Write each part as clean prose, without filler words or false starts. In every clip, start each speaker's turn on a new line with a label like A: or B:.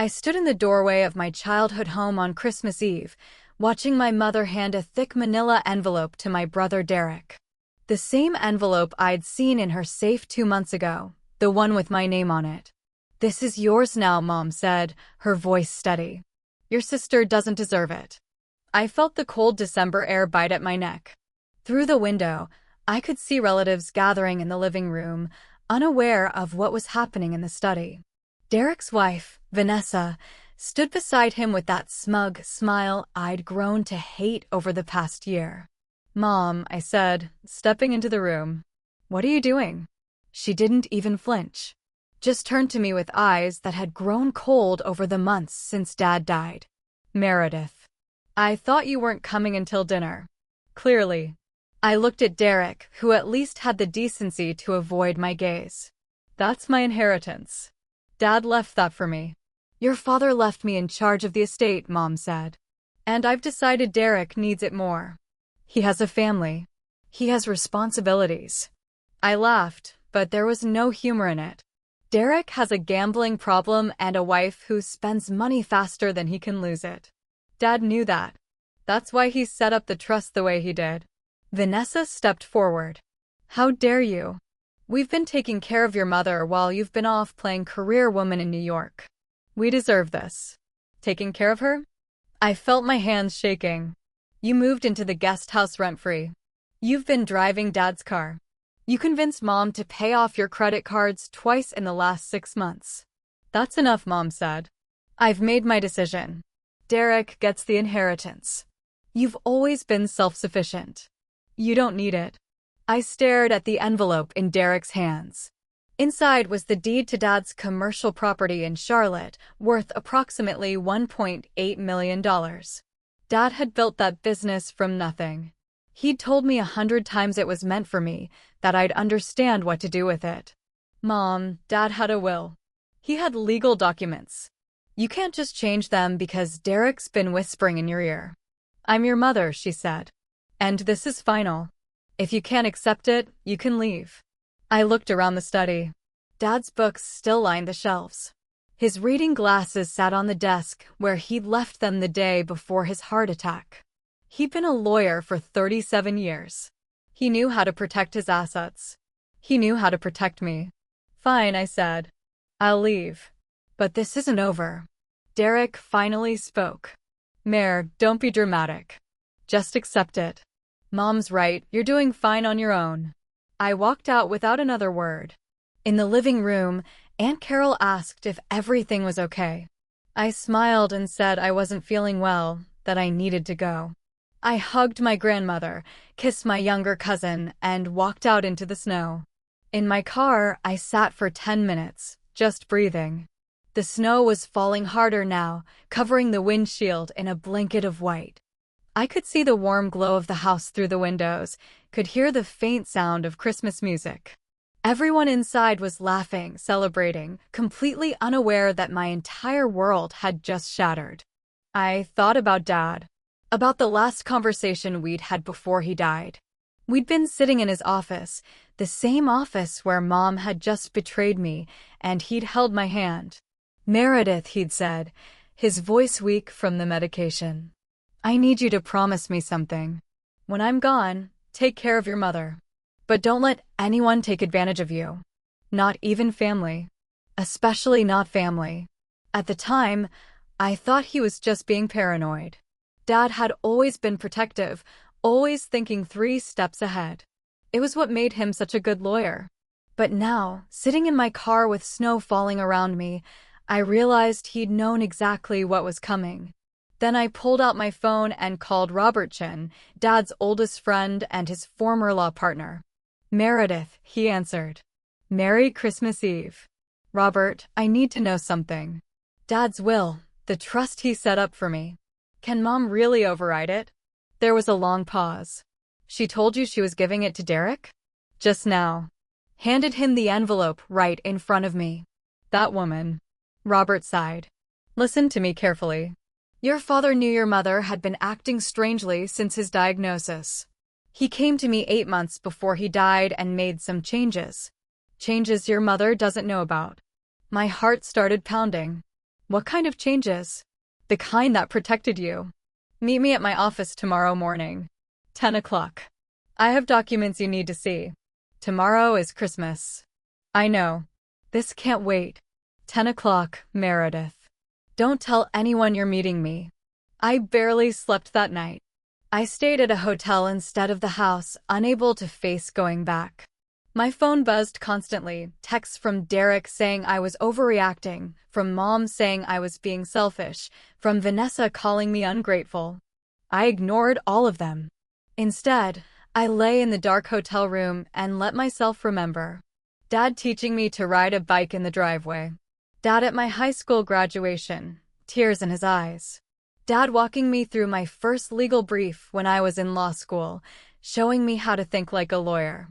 A: I stood in the doorway of my childhood home on Christmas Eve, watching my mother hand a thick manila envelope to my brother Derek. The same envelope I'd seen in her safe 2 months ago, the one with my name on it. "This is yours now," Mom said, her voice steady. "Your sister doesn't deserve it." I felt the cold December air bite at my neck. Through the window, I could see relatives gathering in the living room, unaware of what was happening in the study. Derek's wife, Vanessa, stood beside him with that smug smile I'd grown to hate over the past year. "Mom," I said, stepping into the room. "What are you doing?" She didn't even flinch. Just turned to me with eyes that had grown cold over the months since Dad died. "Meredith, I thought you weren't coming until dinner." Clearly. I looked at Derek, who at least had the decency to avoid my gaze. "That's my inheritance. Dad left that for me." "Your father left me in charge of the estate," Mom said. "And I've decided Derek needs it more. He has a family. He has responsibilities." I laughed, but there was no humor in it. Derek has a gambling problem and a wife who spends money faster than he can lose it. Dad knew that. That's why he set up the trust the way he did. Vanessa stepped forward. "How dare you? We've been taking care of your mother while you've been off playing career woman in New York. We deserve this." "Taking care of her?" I felt my hands shaking. "You moved into the guest house rent-free. You've been driving Dad's car. You convinced Mom to pay off your credit cards twice in the last 6 months. That's enough," Mom said. "I've made my decision. Derek gets the inheritance. You've always been self-sufficient. You don't need it." I stared at the envelope in Derek's hands. Inside was the deed to Dad's commercial property in Charlotte, worth approximately $1.8 million. Dad had built that business from nothing. He'd told me 100 times it was meant for me, that I'd understand what to do with it. "Mom, Dad had a will. He had legal documents. You can't just change them because Derek's been whispering in your ear." "I'm your mother," she said. "And this is final. If you can't accept it, you can leave." I looked around the study. Dad's books still lined the shelves. His reading glasses sat on the desk where he'd left them the day before his heart attack. He'd been a lawyer for 37 years. He knew how to protect his assets. He knew how to protect me. "Fine," I said. "I'll leave. But this isn't over." Derek finally spoke. "Mare, don't be dramatic. Just accept it. Mom's right, you're doing fine on your own." I walked out without another word. In the living room, Aunt Carol asked if everything was okay. I smiled and said I wasn't feeling well, that I needed to go. I hugged my grandmother, kissed my younger cousin, and walked out into the snow. In my car, I sat for 10 minutes, just breathing. The snow was falling harder now, covering the windshield in a blanket of white. I could see the warm glow of the house through the windows, could hear the faint sound of Christmas music. Everyone inside was laughing, celebrating, completely unaware that my entire world had just shattered. I thought about Dad, about the last conversation we'd had before he died. We'd been sitting in his office, the same office where Mom had just betrayed me, and he'd held my hand. "Meredith," he'd said, his voice weak from the medication. "I need you to promise me something. When I'm gone, take care of your mother. But don't let anyone take advantage of you. Not even family. Especially not family." At the time, I thought he was just being paranoid. Dad had always been protective, always thinking 3 steps ahead. It was what made him such a good lawyer. But now, sitting in my car with snow falling around me, I realized he'd known exactly what was coming. Then I pulled out my phone and called Robert Chin, Dad's oldest friend and his former law partner. "Meredith," he answered. "Merry Christmas Eve." "Robert, I need to know something. Dad's will, the trust he set up for me. Can Mom really override it?" There was a long pause. "She told you she was giving it to Derek?" "Just now." Handed him the envelope right in front of me. "That woman." Robert sighed. "Listen to me carefully. Your father knew your mother had been acting strangely since his diagnosis. He came to me 8 months before he died and made some changes. Changes your mother doesn't know about." My heart started pounding. What kind of changes? The kind that protected you. Meet me at my office tomorrow morning. 10 o'clock. I have documents you need to see. Tomorrow is Christmas. I know. This can't wait. 10 o'clock, Meredith. Don't tell anyone you're meeting me. I barely slept that night. I stayed at a hotel instead of the house, unable to face going back. My phone buzzed constantly, texts from Derek saying I was overreacting, from Mom saying I was being selfish, from Vanessa calling me ungrateful. I ignored all of them. Instead, I lay in the dark hotel room and let myself remember. Dad teaching me to ride a bike in the driveway. Dad at my high school graduation, tears in his eyes. Dad walking me through my first legal brief when I was in law school, showing me how to think like a lawyer.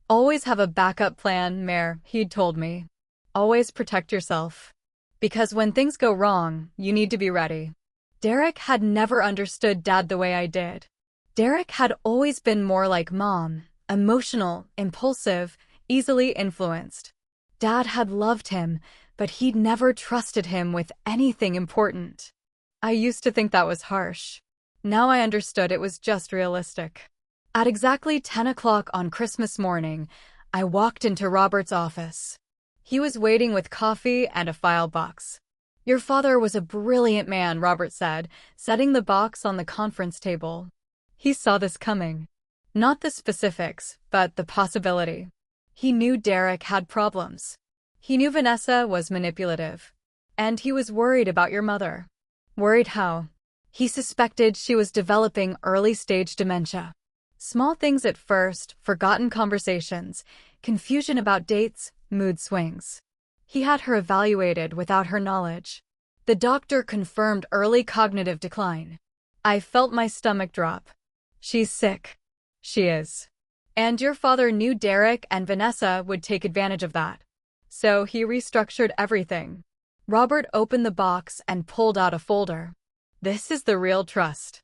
A: Always have a backup plan, Mare, he'd told me. Always protect yourself. Because when things go wrong, you need to be ready. Derek had never understood Dad the way I did. Derek had always been more like Mom, emotional, impulsive, easily influenced. Dad had loved him, but he'd never trusted him with anything important. I used to think that was harsh. Now I understood it was just realistic. At exactly 10 o'clock on Christmas morning, I walked into Robert's office. He was waiting with coffee and a file box. Your father was a brilliant man, Robert said, setting the box on the conference table. He saw this coming. Not the specifics, but the possibility. He knew Derek had problems. He knew Vanessa was manipulative. And he was worried about your mother. Worried how? He suspected she was developing early-stage dementia. Small things at first, forgotten conversations, confusion about dates, mood swings. He had her evaluated without her knowledge. The doctor confirmed early cognitive decline. I felt my stomach drop. She's sick. She is. And your father knew Derek and Vanessa would take advantage of that. So he restructured everything. Robert opened the box and pulled out a folder. This is the real trust.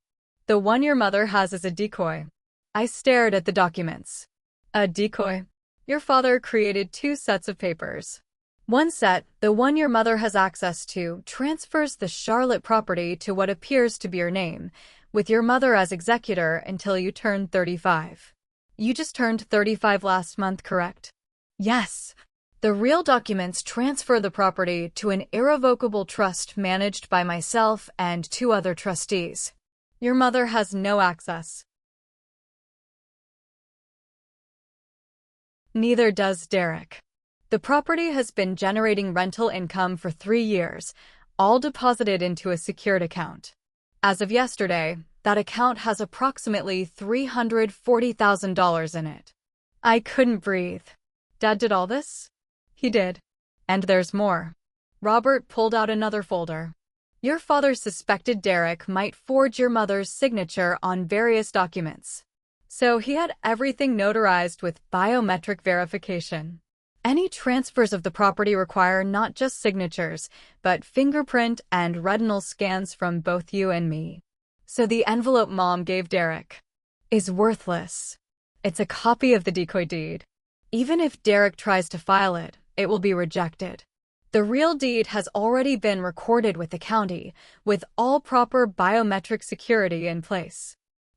A: The one your mother has is a decoy. I stared at the documents. A decoy? Your father created 2 sets of papers. One set, the one your mother has access to, transfers the Charlotte property to what appears to be your name, with your mother as executor until you turn 35. You just turned 35 last month, correct? Yes. The real documents transfer the property to an irrevocable trust managed by myself and 2 other trustees. Your mother has no access. Neither does Derek. The property has been generating rental income for 3 years, all deposited into a secured account. As of yesterday, that account has approximately $340,000 in it. I couldn't breathe. Dad did all this? He did. And there's more. Robert pulled out another folder. Your father suspected Derek might forge your mother's signature on various documents. So he had everything notarized with biometric verification. Any transfers of the property require not just signatures, but fingerprint and retinal scans from both you and me. So the envelope Mom gave Derek is worthless. It's a copy of the decoy deed. Even if Derek tries to file it, it will be rejected. The real deed has already been recorded with the county, with all proper biometric security in place.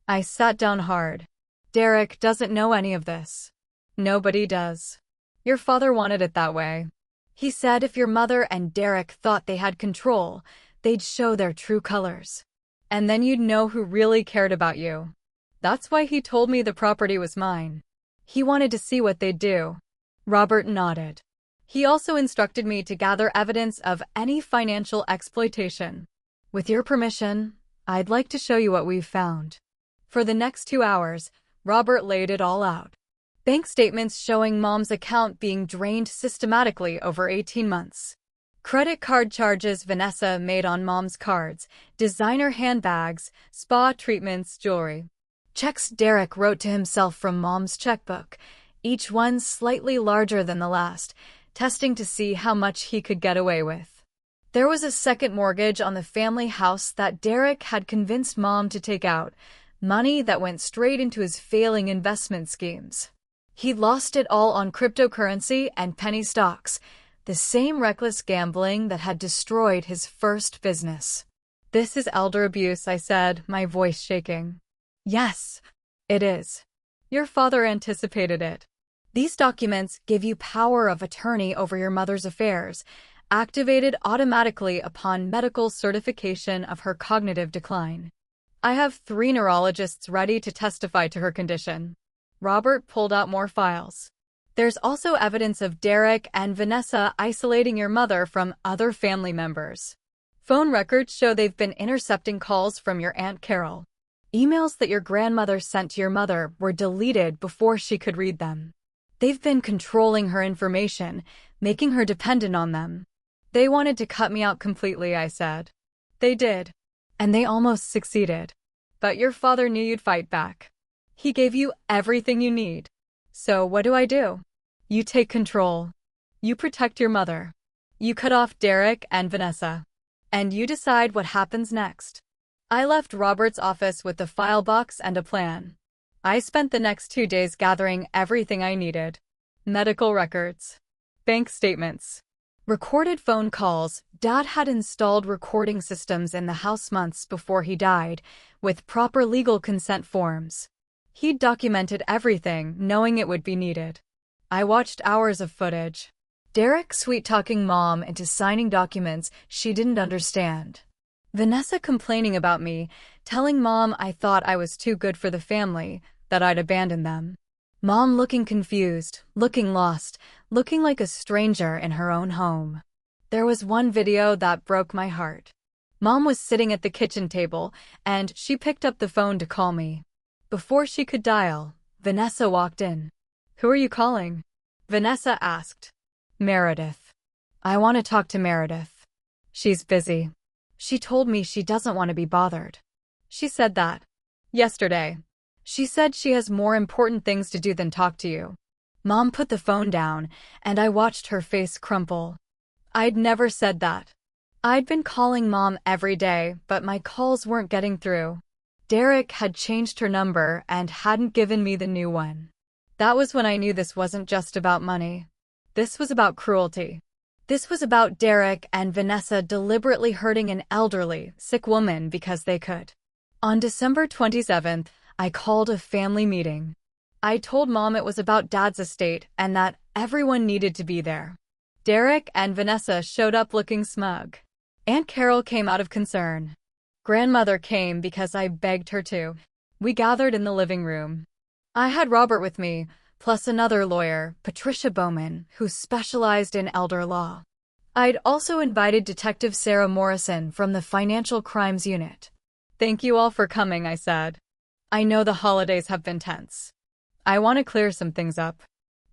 A: I sat down hard. Derek doesn't know any of this. Nobody does. Your father wanted it that way. He said if your mother and Derek thought they had control, they'd show their true colors. And then you'd know who really cared about you. That's why he told me the property was mine. He wanted to see what they'd do. Robert nodded. He also instructed me to gather evidence of any financial exploitation. With your permission, I'd like to show you what we've found. For the next 2 hours, Robert laid it all out. Bank statements showing Mom's account being drained systematically over 18 months. Credit card charges Vanessa made on Mom's cards, designer handbags, spa treatments, jewelry. Checks Derek wrote to himself from Mom's checkbook, each one slightly larger than the last, testing to see how much he could get away with. There was a second mortgage on the family house that Derek had convinced Mom to take out, money that went straight into his failing investment schemes. He lost it all on cryptocurrency and penny stocks, the same reckless gambling that had destroyed his first business. "This is elder abuse," I said, my voice shaking. "Yes, it is. Your father anticipated it. These documents give you power of attorney over your mother's affairs, activated automatically upon medical certification of her cognitive decline. I have 3 neurologists ready to testify to her condition." Robert pulled out more files. "There's also evidence of Derek and Vanessa isolating your mother from other family members. Phone records show they've been intercepting calls from your Aunt Carol. Emails that your grandmother sent to your mother were deleted before she could read them. They've been controlling her information, making her dependent on them." "They wanted to cut me out completely," I said. "They did. And they almost succeeded. But your father knew you'd fight back. He gave you everything you need. So what do? You take control. You protect your mother. You cut off Derek and Vanessa. And you decide what happens next." I left Robert's office with the file box and a plan. I spent the next 2 days gathering everything I needed. Medical records. Bank statements. Recorded phone calls. Dad had installed recording systems in the house months before he died, with proper legal consent forms. He'd documented everything, knowing it would be needed. I watched hours of footage. Derek sweet-talking Mom into signing documents she didn't understand. Vanessa complaining about me, telling Mom I thought I was too good for the family, that I'd abandoned them. Mom looking confused, looking lost, looking like a stranger in her own home. There was one video that broke my heart. Mom was sitting at the kitchen table, and she picked up the phone to call me. Before she could dial, Vanessa walked in. "Who are you calling?" Vanessa asked. "Meredith. I want to talk to Meredith. She's busy. She told me she doesn't want to be bothered." "She said that yesterday. She said she has more important things to do than talk to you." Mom put the phone down, and I watched her face crumple. I'd never said that. I'd been calling Mom every day, but my calls weren't getting through. Derek had changed her number and hadn't given me the new one. That was when I knew this wasn't just about money. This was about cruelty. This was about Derek and Vanessa deliberately hurting an elderly, sick woman because they could. On December 27th, I called a family meeting. I told Mom it was about Dad's estate and that everyone needed to be there. Derek and Vanessa showed up looking smug. Aunt Carol came out of concern. Grandmother came because I begged her to. We gathered in the living room. I had Robert with me, plus another lawyer, Patricia Bowman, who specialized in elder law. I'd also invited Detective Sarah Morrison from the Financial Crimes Unit. "Thank you all for coming," I said. "I know the holidays have been tense. I want to clear some things up."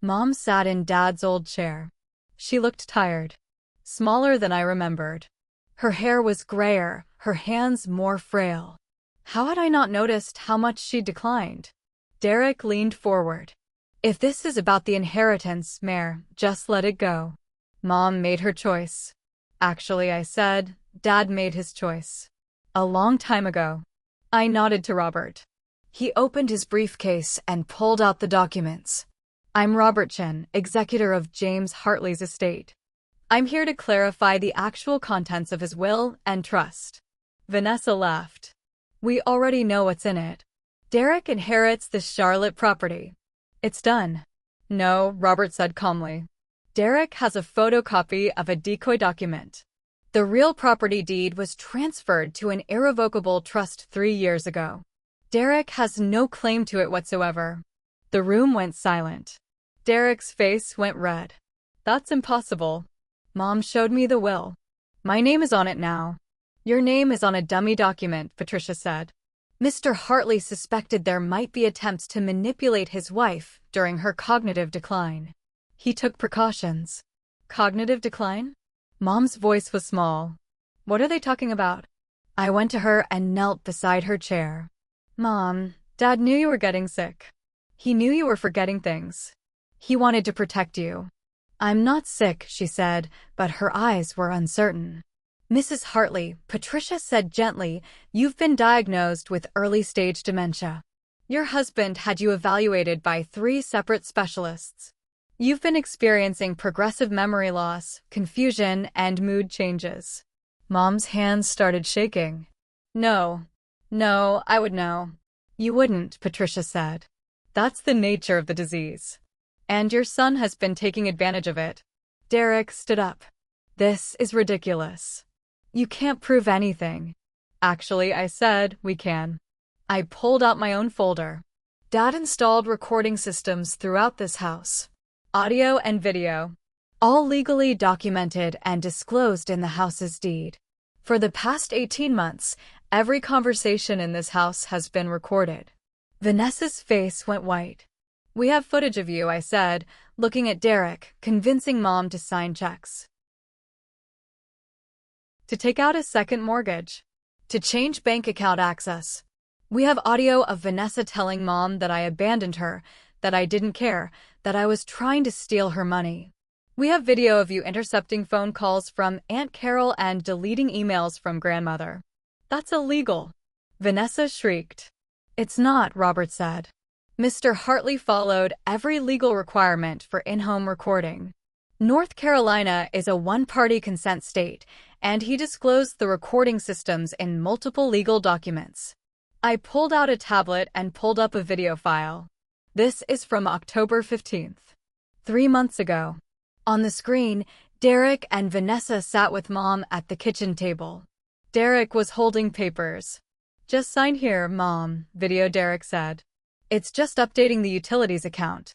A: Mom sat in Dad's old chair. She looked tired. Smaller than I remembered. Her hair was grayer, her hands more frail. How had I not noticed how much she declined? Derek leaned forward. "If this is about the inheritance, Mare, just let it go. Mom made her choice." "Actually," I said, "Dad made his choice. A long time ago." I nodded to Robert. He opened his briefcase and pulled out the documents. "I'm Robert Chen, executor of James Hartley's estate. I'm here to clarify the actual contents of his will and trust." Vanessa laughed. "We already know what's in it. Derek inherits the Charlotte property. It's done." "No," Robert said calmly. "Derek has a photocopy of a decoy document. The real property deed was transferred to an irrevocable trust 3 years ago. Derek has no claim to it whatsoever." The room went silent. Derek's face went red. "That's impossible." Mom showed me the will. "My name is on it now." "Your name is on a dummy document," Patricia said. Mr. Hartley suspected there might be attempts to manipulate his wife during her cognitive decline. He took precautions. "Cognitive decline?" Mom's voice was small. "What are they talking about?" I went to her and knelt beside her chair. "Mom, Dad knew you were getting sick. He knew you were forgetting things. He wanted to protect you." "I'm not sick," she said, but her eyes were uncertain. "Mrs. Hartley," Patricia said gently, "you've been diagnosed with early-stage dementia. Your husband had you evaluated by 3 separate specialists. You've been experiencing progressive memory loss, confusion, and mood changes. Mom's hands started shaking. No, I would know. You wouldn't, Patricia said. That's the nature of the disease. And your son has been taking advantage of it. Derek stood up. This is ridiculous. You can't prove anything. Actually, I said, we can. I pulled out my own folder. Dad installed recording systems throughout this house. Audio and video. All legally documented and disclosed in the house's deed. For the past 18 months, every conversation in this house has been recorded. Vanessa's face went white. We have footage of you, I said, looking at Derek, convincing Mom to sign checks. To take out a second mortgage. To change bank account access. We have audio of Vanessa telling Mom that I abandoned her, that I didn't care, that I was trying to steal her money. We have video of you intercepting phone calls from Aunt Carol and deleting emails from grandmother. That's illegal. Vanessa shrieked. It's not, Robert said. Mr. Hartley followed every legal requirement for in-home recording. North Carolina is a one-party consent state, and he disclosed the recording systems in multiple legal documents. I pulled out a tablet and pulled up a video file. This is from October 15th. 3 months ago. On the screen, Derek and Vanessa sat with Mom at the kitchen table. Derek was holding papers. Just sign here, Mom, video Derek said. It's just updating the utilities account.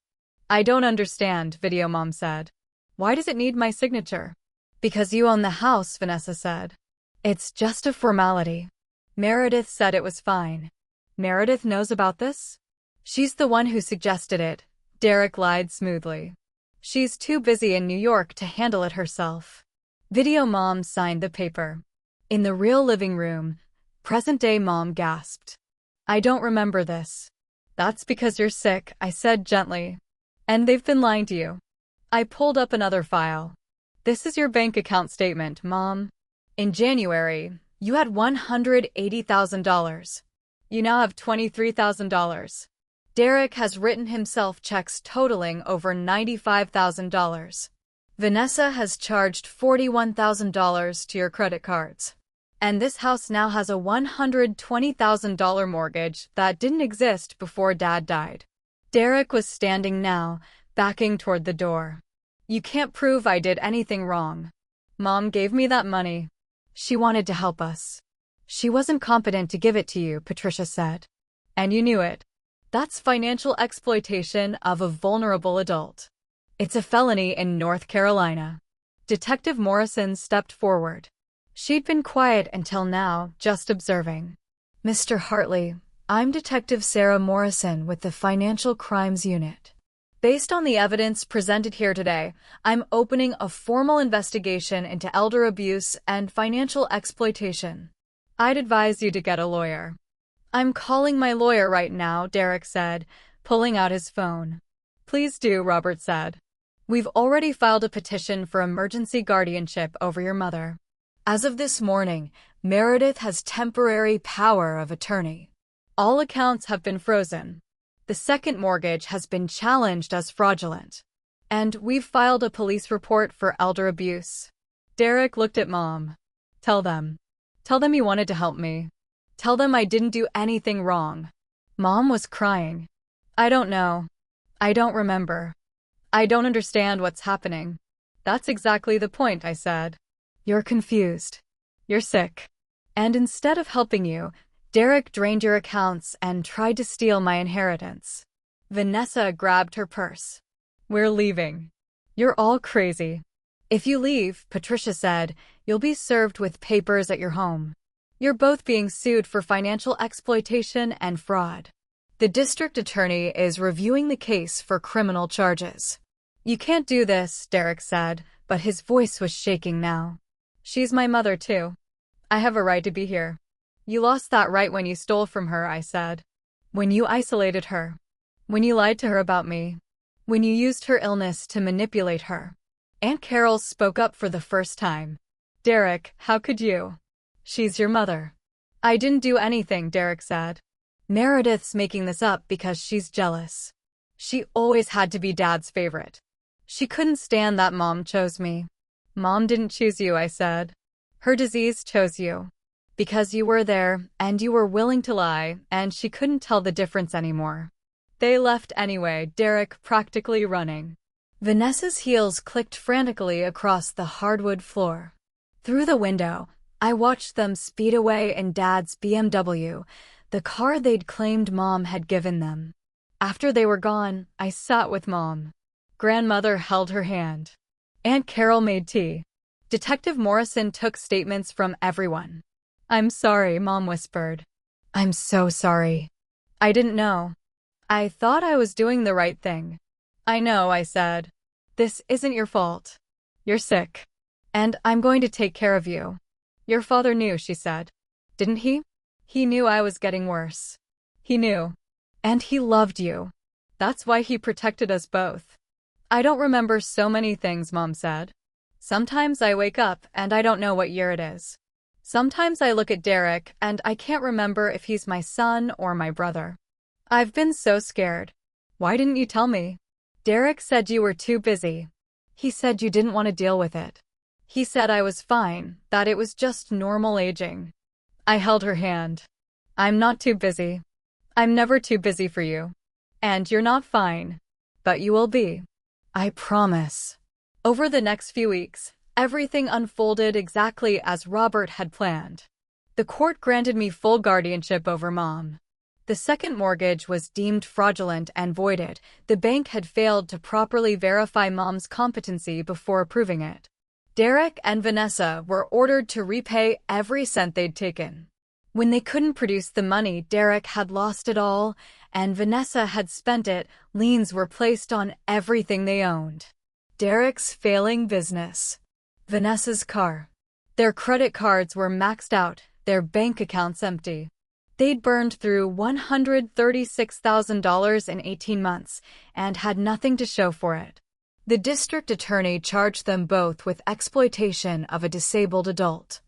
A: I don't understand, video Mom said. Why does it need my signature? Because you own the house, Vanessa said. It's just a formality. Meredith said it was fine. Meredith knows about this? She's the one who suggested it, Derek lied smoothly. She's too busy in New York to handle it herself. Video Mom signed the paper. In the real living room, present-day Mom gasped. I don't remember this. That's because you're sick, I said gently. And they've been lying to you. I pulled up another file. This is your bank account statement, Mom. In January, you had $180,000. You now have $23,000. Derek has written himself checks totaling over $95,000. Vanessa has charged $41,000 to your credit cards. And this house now has a $120,000 mortgage that didn't exist before Dad died. Derek was standing now, backing toward the door. You can't prove I did anything wrong. Mom gave me that money. She wanted to help us. She wasn't competent to give it to you, Patricia said. And you knew it. That's financial exploitation of a vulnerable adult. It's a felony in North Carolina. Detective Morrison stepped forward. She'd been quiet until now, just observing. Mr. Hartley, I'm Detective Sarah Morrison with the Financial Crimes Unit. Based on the evidence presented here today, I'm opening a formal investigation into elder abuse and financial exploitation. I'd advise you to get a lawyer. I'm calling my lawyer right now, Derek said, pulling out his phone. Please do, Robert said. We've already filed a petition for emergency guardianship over your mother. As of this morning, Meredith has temporary power of attorney. All accounts have been frozen. The second mortgage has been challenged as fraudulent. And we've filed a police report for elder abuse. Derek looked at Mom. Tell them you wanted to help me. Tell them I didn't do anything wrong. Mom was crying. I don't know. I don't remember. I don't understand what's happening. That's exactly the point, I said. You're confused. You're sick. And instead of helping you, Derek drained your accounts and tried to steal my inheritance. Vanessa grabbed her purse. We're leaving. You're all crazy. If you leave, Patricia said, you'll be served with papers at your home. You're both being sued for financial exploitation and fraud. The district attorney is reviewing the case for criminal charges. You can't do this, Derek said, but his voice was shaking now. She's my mother, too. I have a right to be here. You lost that right when you stole from her, I said. When you isolated her. When you lied to her about me. When you used her illness to manipulate her. Aunt Carol spoke up for the first time. Derek, how could you? She's your mother. I didn't do anything, Derek said. Meredith's making this up because she's jealous. She always had to be Dad's favorite. She couldn't stand that Mom chose me. Mom didn't choose you, I said. Her disease chose you. Because you were there, and you were willing to lie, and she couldn't tell the difference anymore. They left anyway, Derek practically running. Vanessa's heels clicked frantically across the hardwood floor. Through the window, I watched them speed away in Dad's BMW, the car they'd claimed Mom had given them. After they were gone, I sat with Mom. Grandmother held her hand. Aunt Carol made tea. Detective Morrison took statements from everyone. I'm sorry, Mom whispered. I'm so sorry. I didn't know. I thought I was doing the right thing. I know, I said. This isn't your fault. You're sick. And I'm going to take care of you. Your father knew, she said. Didn't he? He knew I was getting worse. He knew. And he loved you. That's why he protected us both. I don't remember so many things, Mom said. Sometimes I wake up and I don't know what year it is. Sometimes I look at Derek and I can't remember if he's my son or my brother. I've been so scared. Why didn't you tell me? Derek said you were too busy. He said you didn't want to deal with it. He said I was fine, that it was just normal aging. I held her hand. I'm not too busy. I'm never too busy for you. And you're not fine. But you will be. I promise. Over the next few weeks, everything unfolded exactly as Robert had planned. The court granted me full guardianship over Mom. The second mortgage was deemed fraudulent and voided. The bank had failed to properly verify Mom's competency before approving it. Derek and Vanessa were ordered to repay every cent they'd taken. When they couldn't produce the money, Derek had lost it all, and Vanessa had spent it. Liens were placed on everything they owned. Derek's failing business. Vanessa's car. Their credit cards were maxed out, their bank accounts empty. They'd burned through $136,000 in 18 months and had nothing to show for it. The district attorney charged them both with exploitation of a disabled adult.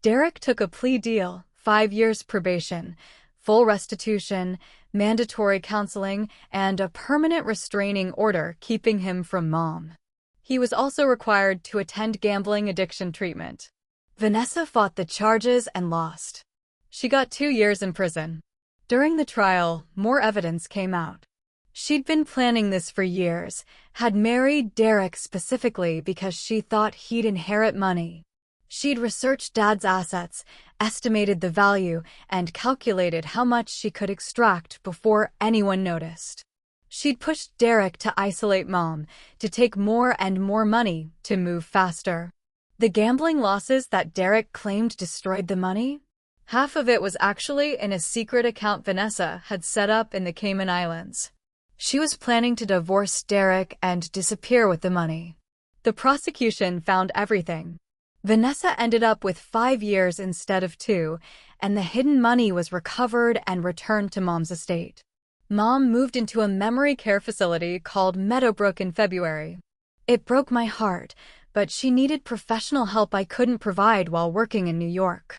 A: Derek took a plea deal, 5 years probation, full restitution, mandatory counseling, and a permanent restraining order keeping him from Mom. He was also required to attend gambling addiction treatment. Vanessa fought the charges and lost. She got 2 years in prison. During the trial, more evidence came out. She'd been planning this for years, had married Derek specifically because she thought he'd inherit money. She'd researched Dad's assets, estimated the value, and calculated how much she could extract before anyone noticed. She'd pushed Derek to isolate Mom, to take more and more money, to move faster. The gambling losses that Derek claimed destroyed the money? Half of it was actually in a secret account Vanessa had set up in the Cayman Islands. She was planning to divorce Derek and disappear with the money. The prosecution found everything. Vanessa ended up with 5 years instead of 2, and the hidden money was recovered and returned to Mom's estate. Mom moved into a memory care facility called Meadowbrook in February. It broke my heart, but she needed professional help I couldn't provide while working in New York.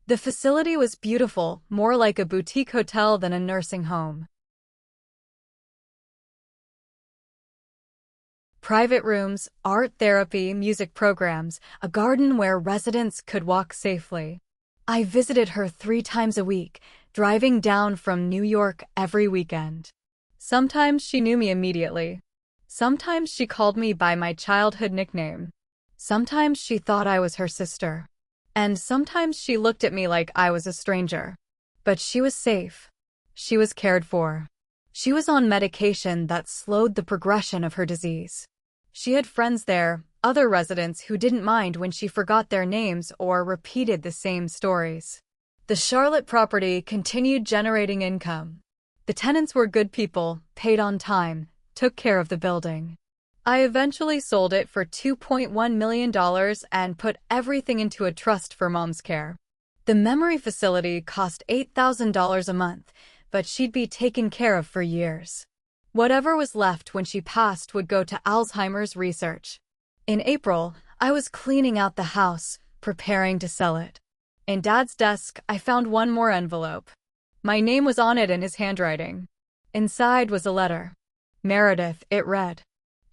A: The facility was beautiful, more like a boutique hotel than a nursing home. Private rooms, art therapy, music programs, a garden where residents could walk safely. I visited her 3 times a week, driving down from New York every weekend. Sometimes she knew me immediately. Sometimes she called me by my childhood nickname. Sometimes she thought I was her sister. And sometimes she looked at me like I was a stranger. But she was safe. She was cared for. She was on medication that slowed the progression of her disease. She had friends there, other residents who didn't mind when she forgot their names or repeated the same stories. The Charlotte property continued generating income. The tenants were good people, paid on time, took care of the building. I eventually sold it for $2.1 million and put everything into a trust for Mom's care. The memory facility cost $8,000 a month, but she'd be taken care of for years. Whatever was left when she passed would go to Alzheimer's research. In April, I was cleaning out the house, preparing to sell it. In Dad's desk, I found one more envelope. My name was on it in his handwriting. Inside was a letter. Meredith, it read.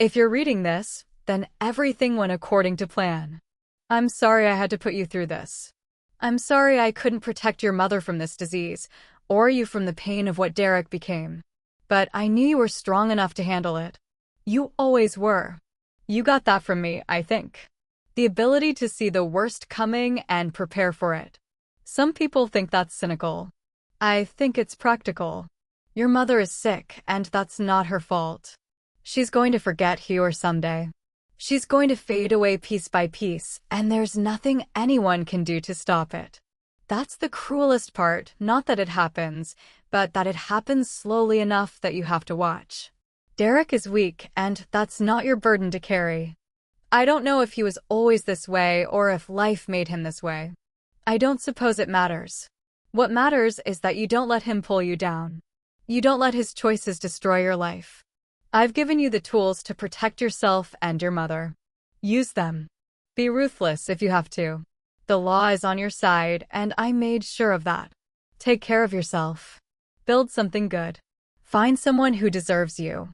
A: If you're reading this, then everything went according to plan. I'm sorry I had to put you through this. I'm sorry I couldn't protect your mother from this disease, or you from the pain of what Derek became. But I knew you were strong enough to handle it. You always were. You got that from me, I think. The ability to see the worst coming and prepare for it. Some people think that's cynical. I think it's practical. Your mother is sick, and that's not her fault. She's going to forget you someday. She's going to fade away piece by piece, and there's nothing anyone can do to stop it. That's the cruelest part, not that it happens, but that it happens slowly enough that you have to watch. Derek is weak, and that's not your burden to carry. I don't know if he was always this way or if life made him this way. I don't suppose it matters. What matters is that you don't let him pull you down. You don't let his choices destroy your life. I've given you the tools to protect yourself and your mother. Use them. Be ruthless if you have to. The law is on your side, and I made sure of that. Take care of yourself. Build something good. Find someone who deserves you.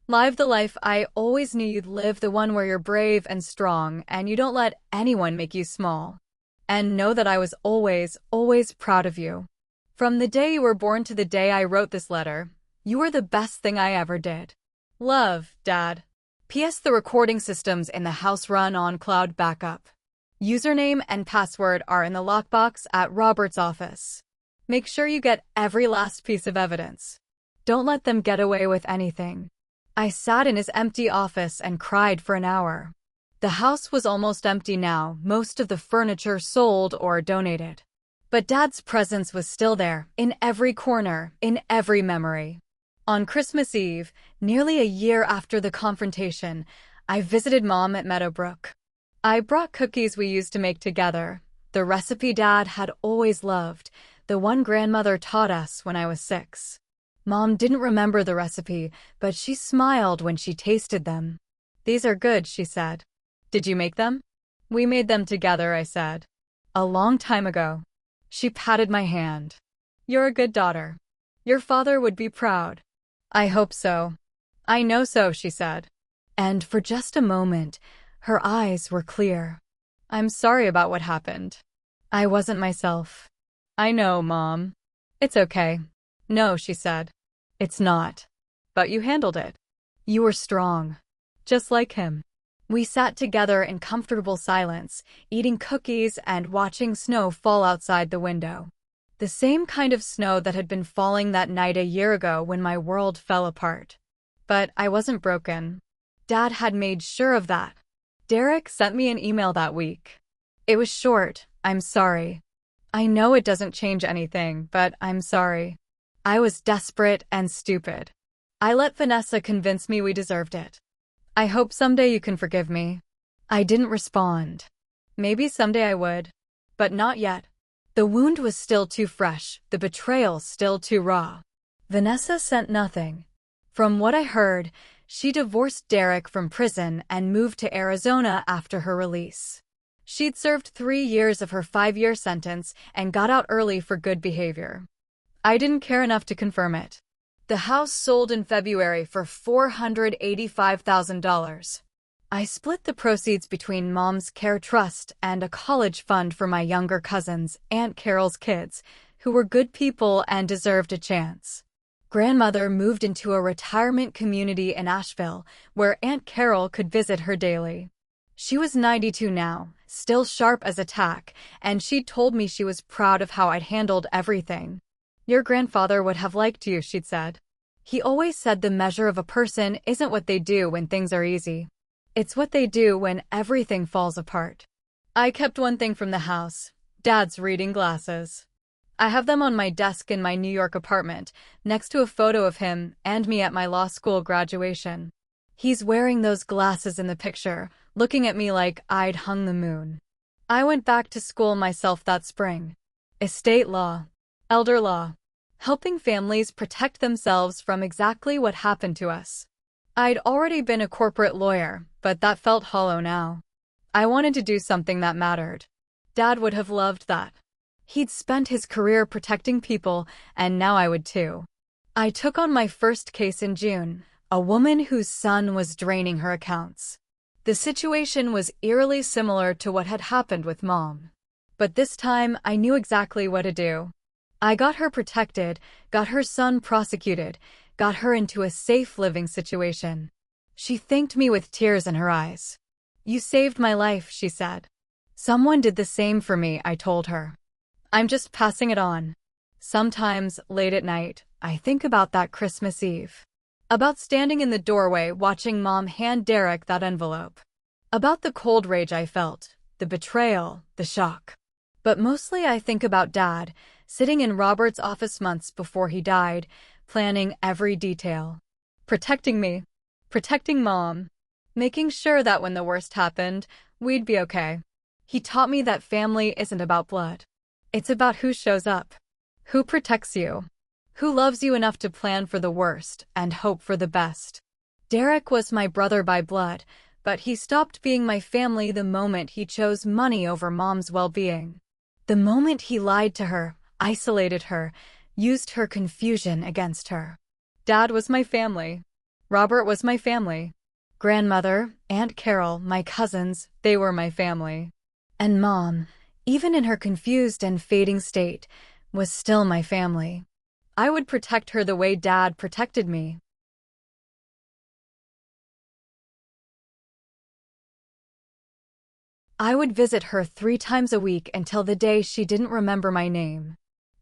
A: Live the life I always knew you'd live, the one where you're brave and strong, and you don't let anyone make you small. And know that I was always, always proud of you. From the day you were born to the day I wrote this letter, you were the best thing I ever did. Love, Dad. P.S. The recording systems in the house run on cloud backup. Username and password are in the lockbox at Robert's office. Make sure you get every last piece of evidence. Don't let them get away with anything. I sat in his empty office and cried for an hour. The house was almost empty now, most of the furniture sold or donated. But Dad's presence was still there, in every corner, in every memory. On Christmas Eve, nearly a year after the confrontation, I visited Mom at Meadowbrook. I brought cookies we used to make together, the recipe Dad had always loved, the one Grandmother taught us when I was 6. Mom didn't remember the recipe, but she smiled when she tasted them. "These are good," she said. "Did you make them?" "We made them together," I said. "A long time ago." She patted my hand. "You're a good daughter. Your father would be proud." "I hope so." "I know so," she said. And for just a moment, her eyes were clear. "I'm sorry about what happened. I wasn't myself." "I know, Mom. It's okay." "No," she said. "It's not. But you handled it. You were strong. Just like him." We sat together in comfortable silence, eating cookies and watching snow fall outside the window. The same kind of snow that had been falling that night a year ago when my world fell apart. But I wasn't broken. Dad had made sure of that. Derek sent me an email that week. It was short, "I'm sorry. I know it doesn't change anything, but I'm sorry. I was desperate and stupid. I let Vanessa convince me we deserved it. I hope someday you can forgive me." I didn't respond. Maybe someday I would. But not yet. The wound was still too fresh, the betrayal still too raw. Vanessa sent nothing. From what I heard, she divorced Derek from prison and moved to Arizona after her release. She'd served 3 years of her 5-year sentence and got out early for good behavior. I didn't care enough to confirm it. The house sold in February for $485,000. I split the proceeds between Mom's Care Trust and a college fund for my younger cousins, Aunt Carol's kids, who were good people and deserved a chance. Grandmother moved into a retirement community in Asheville, where Aunt Carol could visit her daily. She was 92 now, still sharp as a tack, and she told me she was proud of how I'd handled everything. "Your grandfather would have liked you," she'd said. "He always said the measure of a person isn't what they do when things are easy. It's what they do when everything falls apart." I kept one thing from the house: Dad's reading glasses. I have them on my desk in my New York apartment, next to a photo of him and me at my law school graduation. He's wearing those glasses in the picture, looking at me like I'd hung the moon. I went back to school myself that spring. Estate law. Elder law. Helping families protect themselves from exactly what happened to us. I'd already been a corporate lawyer, but that felt hollow now. I wanted to do something that mattered. Dad would have loved that. He'd spent his career protecting people, and now I would too. I took on my first case in June, a woman whose son was draining her accounts. The situation was eerily similar to what had happened with Mom. But this time, I knew exactly what to do. I got her protected, got her son prosecuted, got her into a safe living situation. She thanked me with tears in her eyes. "You saved my life," she said. "Someone did the same for me," I told her. "I'm just passing it on." Sometimes, late at night, I think about that Christmas Eve. About standing in the doorway watching Mom hand Derek that envelope. About the cold rage I felt, the betrayal, the shock. But mostly I think about Dad, sitting in Robert's office months before he died, planning every detail. Protecting me. Protecting Mom. Making sure that when the worst happened, we'd be okay. He taught me that family isn't about blood. It's about who shows up. Who protects you. Who loves you enough to plan for the worst and hope for the best. Derek was my brother by blood, but he stopped being my family the moment he chose money over Mom's well-being. The moment he lied to her, isolated her, used her confusion against her. Dad was my family. Robert was my family. Grandmother, Aunt Carol, my cousins, they were my family. And Mom, even in her confused and fading state, was still my family. I would protect her the way Dad protected me. I would visit her 3 times a week until the day she didn't remember my name.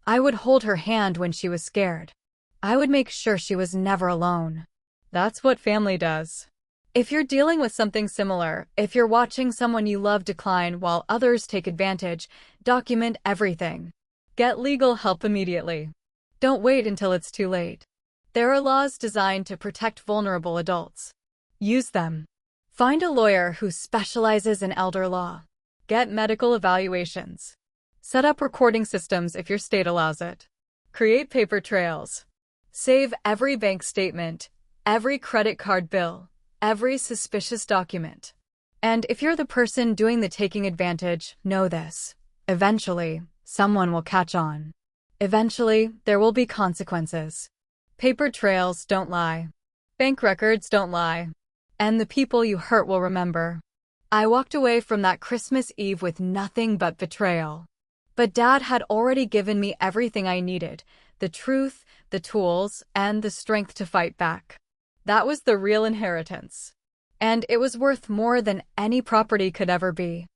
A: I would hold her hand when she was scared. I would make sure she was never alone. That's what family does. If you're dealing with something similar, if you're watching someone you love decline while others take advantage, document everything. Get legal help immediately. Don't wait until it's too late. There are laws designed to protect vulnerable adults. Use them. Find a lawyer who specializes in elder law. Get medical evaluations. Set up recording systems if your state allows it. Create paper trails. Save every bank statement, every credit card bill, every suspicious document. And if you're the person doing the taking advantage, know this. Eventually, someone will catch on. Eventually, there will be consequences. Paper trails don't lie. Bank records don't lie. And the people you hurt will remember. I walked away from that Christmas Eve with nothing but betrayal. But Dad had already given me everything I needed, the truth, the tools, and the strength to fight back. That was the real inheritance. And it was worth more than any property could ever be.